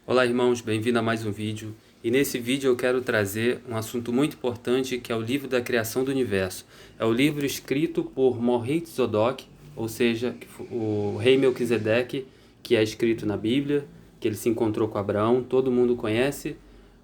Olá irmãos, bem-vindo a mais um vídeo. E nesse vídeo eu quero trazer um assunto muito importante que é o livro da criação do universo. É o livro escrito por Melquisedeque, ou seja, o rei Melquisedeque, que é escrito na Bíblia, que ele se encontrou com Abraão. Todo mundo conhece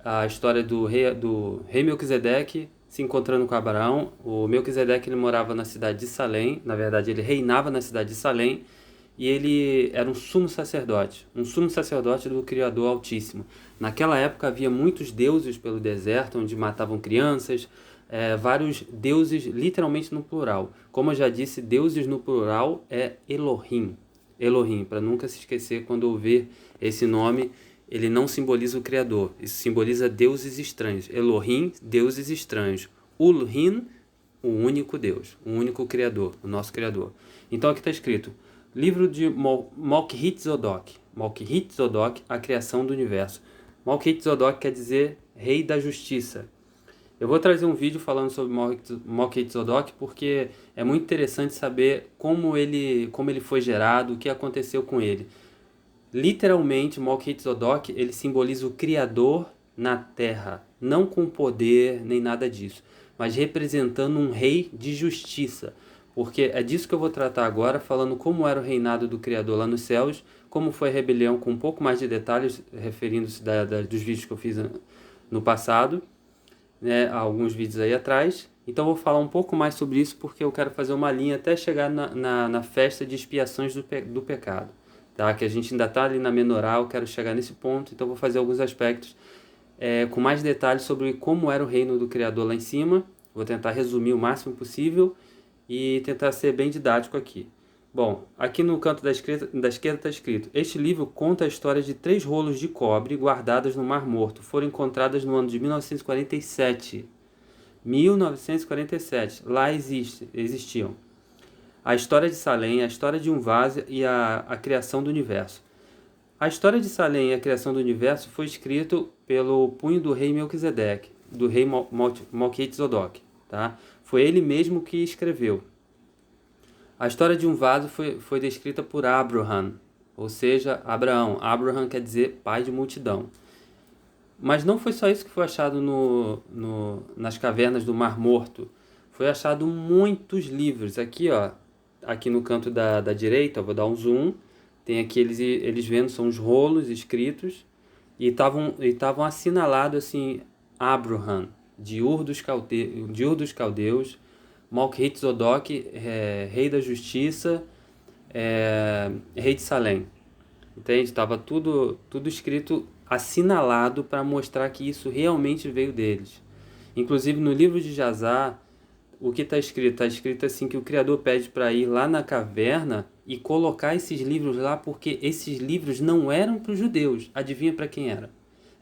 a história do rei Melquisedeque se encontrando com Abraão. O Melquisedeque ele morava na cidade de Salém, na verdade ele reinava na cidade de Salém, e ele era um sumo sacerdote do Criador Altíssimo. Naquela época havia muitos deuses pelo deserto, onde matavam crianças, vários deuses, literalmente no plural. Como eu já disse, deuses no plural é Elohim. Elohim, para nunca se esquecer quando ouvir esse nome, ele não simboliza o Criador, isso simboliza deuses estranhos. Elohim, deuses estranhos. Ulhin, o único Deus, o único Criador, o nosso Criador. Então aqui está escrito: livro de Melquisedeque. Melquisedeque, a criação do universo. Melquisedeque quer dizer rei da justiça. Eu vou trazer um vídeo falando sobre Melquisedeque porque é muito interessante saber como ele foi gerado, o que aconteceu com ele. Literalmente, Melquisedeque, ele simboliza o Criador na terra, não com poder nem nada disso, mas representando um rei de justiça, porque é disso que eu vou tratar agora, falando como era o reinado do Criador lá nos céus, como foi a rebelião, com um pouco mais de detalhes, referindo-se dos vídeos que eu fiz no passado, né, há alguns vídeos aí atrás. Então eu vou falar um pouco mais sobre isso, porque eu quero fazer uma linha até chegar na festa de expiações do pecado. Tá? Que a gente ainda está ali na menorá, eu quero chegar nesse ponto, então vou fazer alguns aspectos com mais detalhes sobre como era o reino do Criador lá em cima. Vou tentar resumir o máximo possível e tentar ser bem didático aqui. Bom, aqui no canto da esquerda está escrito: este livro conta a história de 3 rolos de cobre guardadas no Mar Morto. Foram encontradas no ano de 1947. 1947. Lá existiam a história de Salém, a história de um vaso e a criação do universo. A história de Salém e a criação do universo foi escrito pelo punho do rei Melquisedeque, do rei Melquisedeque, tá? Foi ele mesmo que escreveu. A história de um vaso foi descrita por Abraham, ou seja, Abraão. Abraham quer dizer pai de multidão. Mas não foi só isso que foi achado nas cavernas do Mar Morto. Foi achado muitos livros. Aqui, ó, aqui no canto da direita, eu vou dar um zoom. Tem aqui eles vendo, são os rolos escritos. E estavam assinalados assim, Abraham, de Ur dos Caldeus, Melquisedeque, rei da justiça, rei de Salém. Entende? Estava tudo escrito, assinalado para mostrar que isso realmente veio deles. Inclusive no livro de Jazar, o que está escrito? Está escrito assim que o Criador pede para ir lá na caverna e colocar esses livros lá, porque esses livros não eram para os judeus. Adivinha para quem era?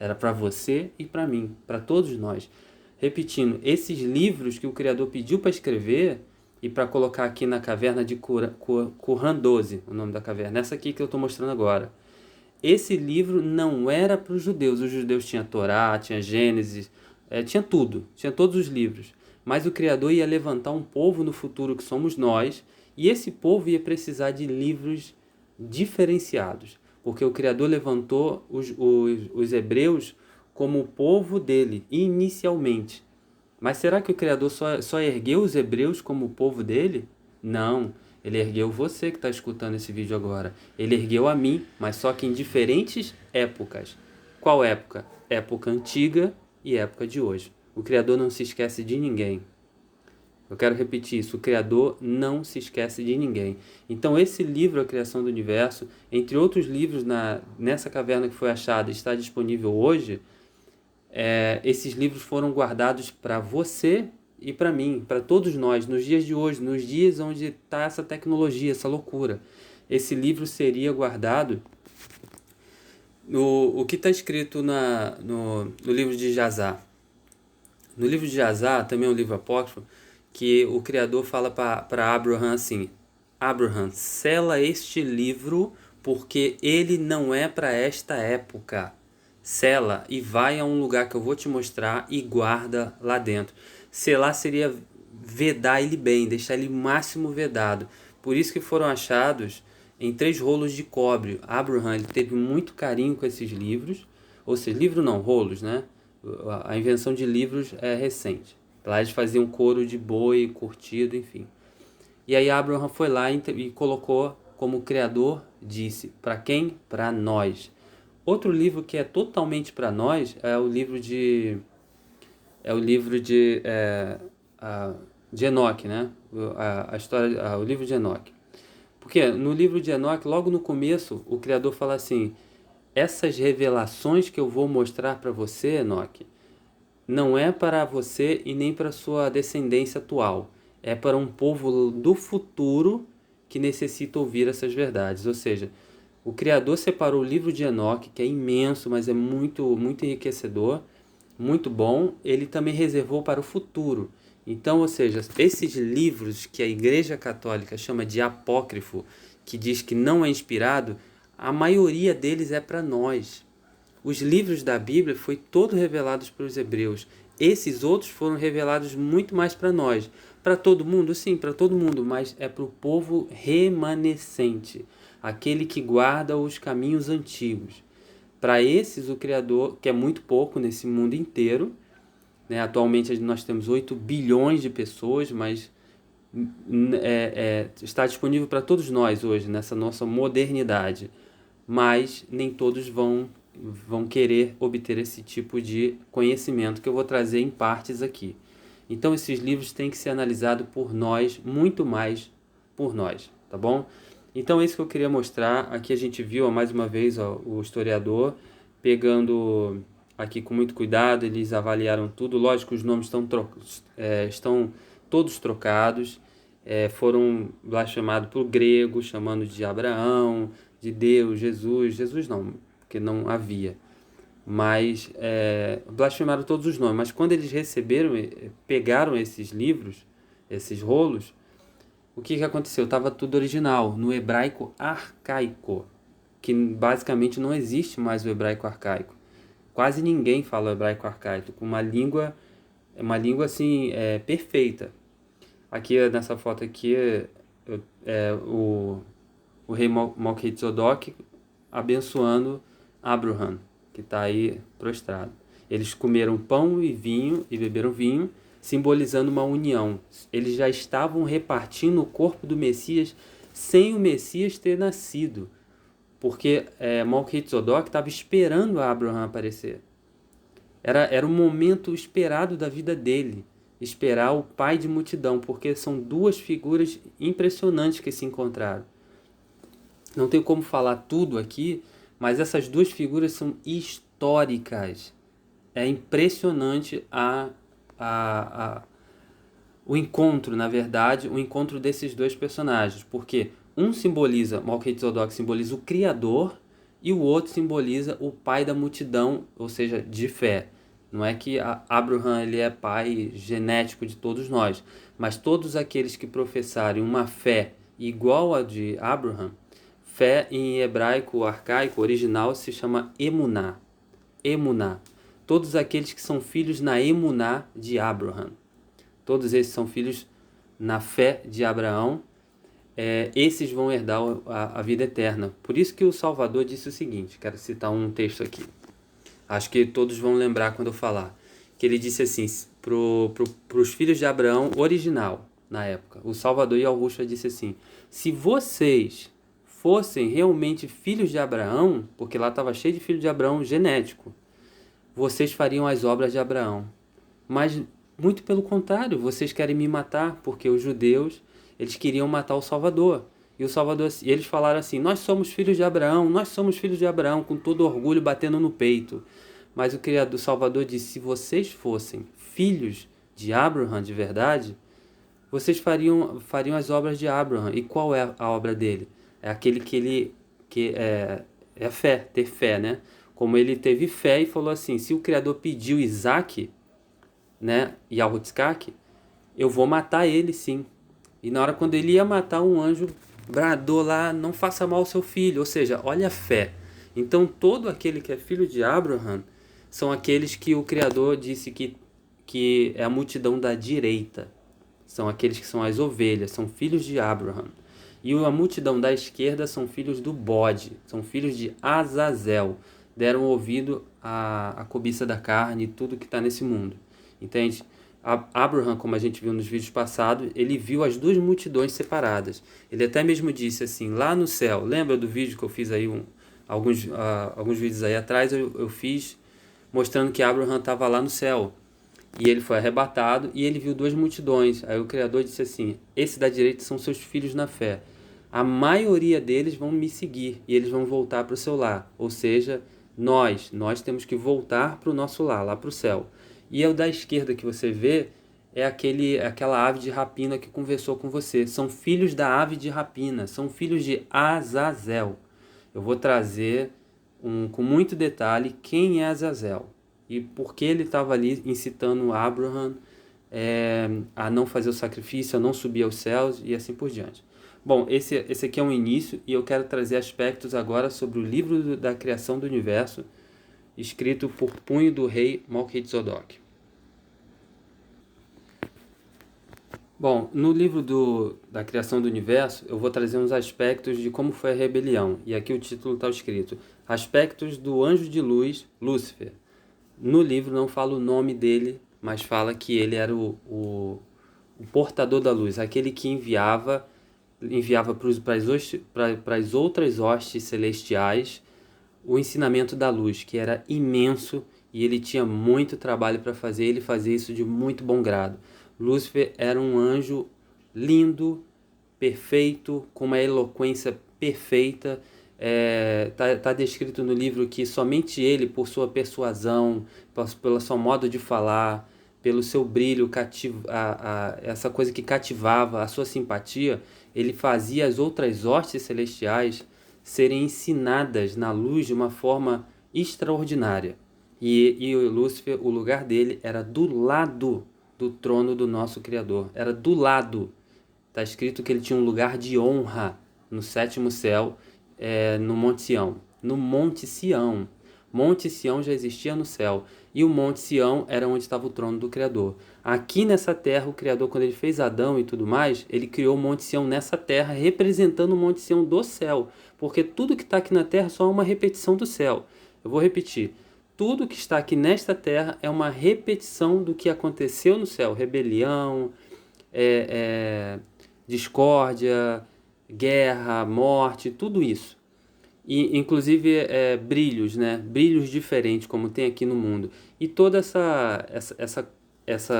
Era para você e para mim, para todos nós. Repetindo, esses livros que o Criador pediu para escrever e para colocar aqui na caverna de Qumran 12, o nome da caverna, essa aqui que eu estou mostrando agora. Esse livro não era para os judeus. Os judeus tinham Torá, tinha Gênesis, tinha tudo, tinha todos os livros. Mas o Criador ia levantar um povo no futuro que somos nós, e esse povo ia precisar de livros diferenciados, porque o Criador levantou os hebreus como o povo dele, inicialmente. Mas será que o Criador só ergueu os hebreus como o povo dele? Não, ele ergueu você que está escutando esse vídeo agora. Ele ergueu a mim, mas só que em diferentes épocas. Qual época? Época antiga e época de hoje. O Criador não se esquece de ninguém. Eu quero repetir isso, o Criador não se esquece de ninguém. Então esse livro, A Criação do Universo, entre outros livros nessa caverna que foi achada, está disponível hoje. Esses livros foram guardados para você e para mim, para todos nós, nos dias de hoje, nos dias onde está essa tecnologia, essa loucura. Esse livro seria guardado o que está escrito no livro de Jazar. No livro de Jazar, também é um livro apócrifo, que o Criador fala para Abraham assim: Abraham, sela este livro porque ele não é para esta época. Sela e vai a um lugar que eu vou te mostrar e guarda lá dentro. Selar seria vedar ele bem, deixar ele máximo vedado. Por isso que foram achados em 3 rolos de cobre. Abraham ele teve muito carinho com esses livros, ou seja, livro não, rolos, né? A invenção de livros é recente. Lá eles faziam couro de boi, curtido, enfim. E aí Abraham foi lá e colocou como o Criador disse. Para quem? Para nós. Outro livro que é totalmente para nós é o livro de de Enoque, né? A história, o livro de Enoque. Porque no livro de Enoque, logo no começo, o Criador fala assim: essas revelações que eu vou mostrar para você, Enoque, não é para você e nem para sua descendência atual. É para um povo do futuro que necessita ouvir essas verdades. Ou seja, o Criador separou o livro de Enoque, que é imenso, mas é muito, muito enriquecedor, muito bom. Ele também reservou para o futuro. Então, ou seja, esses livros que a Igreja Católica chama de apócrifo, que diz que não é inspirado, a maioria deles é para nós. Os livros da Bíblia foi todo revelados para os hebreus. Esses outros foram revelados muito mais para nós. Para todo mundo? Sim, para todo mundo, mas é para o povo remanescente, aquele que guarda os caminhos antigos. Para esses, o Criador, que é muito pouco nesse mundo inteiro, né? Atualmente nós temos 8 bilhões de pessoas, mas está disponível para todos nós hoje, nessa nossa modernidade. Mas nem todos vão querer obter esse tipo de conhecimento que eu vou trazer em partes aqui. Então esses livros têm que ser analisados por nós, muito mais por nós, tá bom? Então é isso que eu queria mostrar. Aqui a gente viu, mais uma vez, o historiador pegando aqui com muito cuidado, eles avaliaram tudo. Lógico, os nomes estão todos trocados, foram blasfemados para o grego, chamando de Abraão, de Deus, Jesus não, porque não havia. Mas blasfemaram todos os nomes. Mas quando eles pegaram esses livros, esses rolos, o que aconteceu? Estava tudo original, no hebraico arcaico, que basicamente não existe mais o hebraico arcaico. Quase ninguém fala o hebraico arcaico, com uma língua assim, perfeita. Aqui nessa foto aqui o rei Melquisedeque abençoando Abraham, que está aí prostrado. Eles comeram pão e vinho e beberam vinho, simbolizando uma união. Eles já estavam repartindo o corpo do Messias sem o Messias ter nascido, porque Melquisedeque estava esperando Abraham aparecer. Era um momento esperado da vida dele, esperar o pai de multidão, porque são duas figuras impressionantes que se encontraram. Não tenho como falar tudo aqui, mas essas duas figuras são históricas. É impressionante o encontro, na verdade, o encontro desses dois personagens, porque um simboliza, Melquisedeque simboliza o Criador, e o outro simboliza o pai da multidão, ou seja, de fé. Não é que Abraham ele é pai genético de todos nós, mas todos aqueles que professarem uma fé igual a de Abraham, fé em hebraico arcaico original se chama emuná. Emuná. Todos aqueles que são filhos na emuná de Abraham. Todos esses são filhos na fé de Abraão. Esses vão herdar a vida eterna. Por isso que o Salvador disse o seguinte, quero citar um texto aqui. Acho que todos vão lembrar quando eu falar. Que ele disse assim, para os filhos de Abraão, original, na época. O Salvador Yahushua disse assim, se vocês fossem realmente filhos de Abraão, porque lá estava cheio de filhos de Abraão genético, vocês fariam as obras de Abraão. Mas, muito pelo contrário, vocês querem me matar, porque os judeus, eles queriam matar o Salvador. E eles falaram assim, nós somos filhos de Abraão, com todo orgulho batendo no peito. Mas o Criador, Salvador disse, se vocês fossem filhos de Abraham de verdade, vocês fariam as obras de Abraham. E qual é a obra dele? É aquele que é fé, ter fé, né? Como ele teve fé e falou assim, se o Criador pediu Isaac, né, Yahutzkak, eu vou matar ele sim. E na hora quando ele ia matar, um anjo bradou lá, não faça mal ao seu filho. Ou seja, olha a fé. Então todo aquele que é filho de Abraham são aqueles que o Criador disse que é a multidão da direita. São aqueles que são as ovelhas, são filhos de Abraham. E a multidão da esquerda são filhos do bode, são filhos de Azazel. Deram ouvido à cobiça da carne e tudo que está nesse mundo. Entende? Abraham, como a gente viu nos vídeos passados, ele viu as duas multidões separadas. Ele até mesmo disse assim, lá no céu, lembra do vídeo que eu fiz aí, alguns vídeos aí atrás, eu fiz mostrando que Abraham estava lá no céu. E ele foi arrebatado e ele viu duas multidões. Aí o Criador disse assim, esse da direita são seus filhos na fé. A maioria deles vão me seguir e eles vão voltar para o seu lar. Ou seja, nós temos que voltar para o nosso lar, lá para o céu. E o da esquerda que você vê é aquela ave de rapina que conversou com você. São filhos da ave de rapina, são filhos de Azazel. Eu vou trazer com muito detalhe quem é Azazel e por que ele estava ali incitando Abraham a não fazer o sacrifício, a não subir aos céus e assim por diante. Bom, esse aqui é um início e eu quero trazer aspectos agora sobre o livro da criação do universo, escrito por punho do rei Melquisedeque. Bom, no livro da criação do universo, eu vou trazer uns aspectos de como foi a rebelião. E aqui o título está escrito, Aspectos do anjo de luz, Lúcifer. No livro não fala o nome dele, mas fala que ele era o portador da luz, aquele que enviava para as outras hostes celestiais o ensinamento da luz, que era imenso e ele tinha muito trabalho para fazer, ele fazia isso de muito bom grado. Lúcifer era um anjo lindo, perfeito, com uma eloquência perfeita. Tá descrito no livro que somente ele, por sua persuasão, pelo seu modo de falar, pelo seu brilho, essa coisa que cativava, a sua simpatia, ele fazia as outras hostes celestiais serem ensinadas na luz de uma forma extraordinária. E o Lúcifer, o lugar dele era do lado do trono do nosso Criador. Era do lado. Está escrito que ele tinha um lugar de honra no sétimo céu, no Monte Sião. No Monte Sião. Monte Sião já existia no céu. E o Monte Sião era onde estava o trono do Criador. Aqui nessa terra, o Criador, quando ele fez Adão e tudo mais, ele criou o Monte Sião nessa terra, representando o Monte Sião do céu. Porque tudo que está aqui na terra só é uma repetição do céu. Eu vou repetir. Tudo que está aqui nesta terra é uma repetição do que aconteceu no céu. Rebelião, discórdia, guerra, morte, tudo isso. E, inclusive brilhos, né? Brilhos diferentes, como tem aqui no mundo. E toda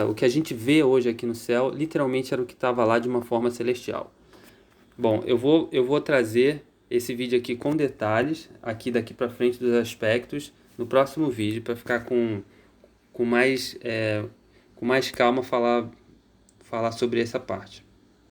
o que a gente vê hoje aqui no céu, literalmente era o que estava lá de uma forma celestial. Bom, eu vou trazer esse vídeo aqui com detalhes, daqui para frente dos aspectos, no próximo vídeo, para ficar com mais calma falar sobre essa parte.